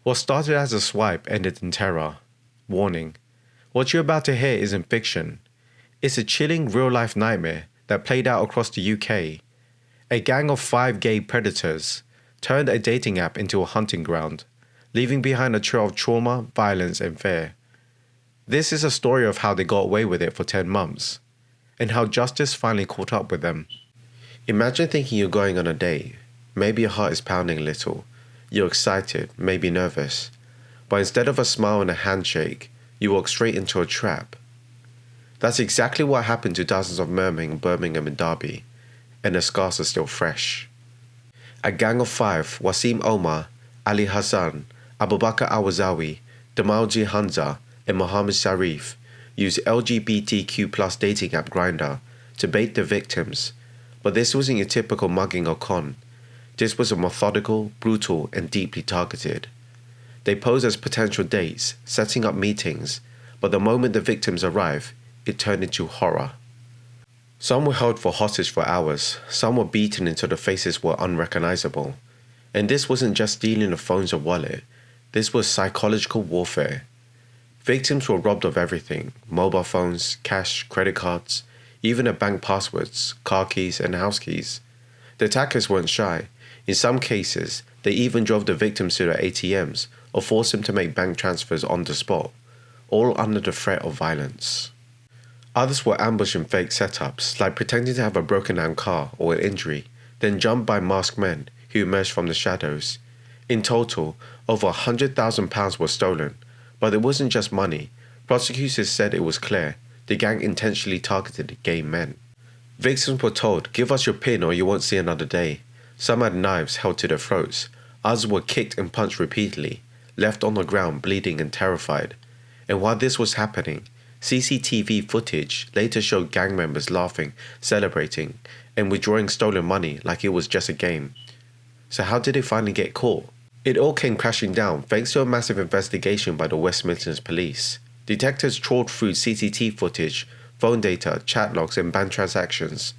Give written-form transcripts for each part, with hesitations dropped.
What started as a swipe ended in terror. Warning: what you're about to hear isn't fiction. It's a chilling real-life nightmare that played out across the UK. A gang of 5 gay predators turned a dating app into a hunting ground, leaving behind a trail of trauma, violence, and fear. This is a story of how they got away with it for 10 months, and how justice finally caught up with them. Imagine thinking you're going on a date. Maybe your heart is pounding a little. You're excited, maybe nervous. But instead of a smile and a handshake, you walk straight into a trap. That's exactly what happened to dozens of mermen in Birmingham and Derby, and the scars are still fresh. A gang of 5, Wasim Omar, Ali Hassan, Abubakar Awazawi, Damalji Hamza, and Mohammed Sharif, used LGBTQ+ dating app Grindr to bait the victims. But this wasn't your typical mugging or con. This was a methodical, brutal, and deeply targeted. They posed as potential dates, setting up meetings, but the moment the victims arrived, it turned into horror. Some were held for hostage for hours, some were beaten until their faces were unrecognizable. And this wasn't just stealing the phones or wallet, this was psychological warfare. Victims were robbed of everything: mobile phones, cash, credit cards, even their bank passwords, car keys, and house keys. The attackers weren't shy. In some cases, they even drove the victims to their ATMs or forced them to make bank transfers on the spot, all under the threat of violence. Others were ambushed in fake setups, like pretending to have a broken-down car or an injury, then jumped by masked men who emerged from the shadows. In total, over £100,000 was stolen, but it wasn't just money. Prosecutors said it was clear the gang intentionally targeted gay men. Victims were told, "Give us your PIN or you won't see another day." Some had knives held to their throats. Others were kicked and punched repeatedly, left on the ground bleeding and terrified. And while this was happening, CCTV footage later showed gang members laughing, celebrating, and withdrawing stolen money like it was just a game. So how did they finally get caught? It all came crashing down thanks to a massive investigation by the West Midlands Police. Detectives trawled through CCTV footage, phone data, chat logs, and bank transactions.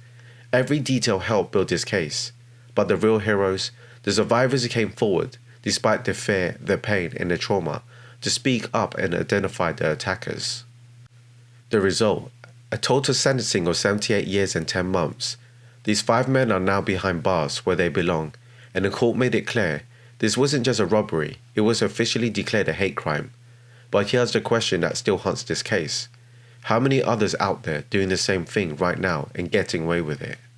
Every detail helped build this case. But the real heroes, the survivors who came forward, despite their fear, their pain, and their trauma, to speak up and identify their attackers. The result: a total sentencing of 78 years and 10 months. These 5 men are now behind bars where they belong, and the court made it clear this wasn't just a robbery, it was officially declared a hate crime. But here's the question that still haunts this case: how many others out there doing the same thing right now and getting away with it?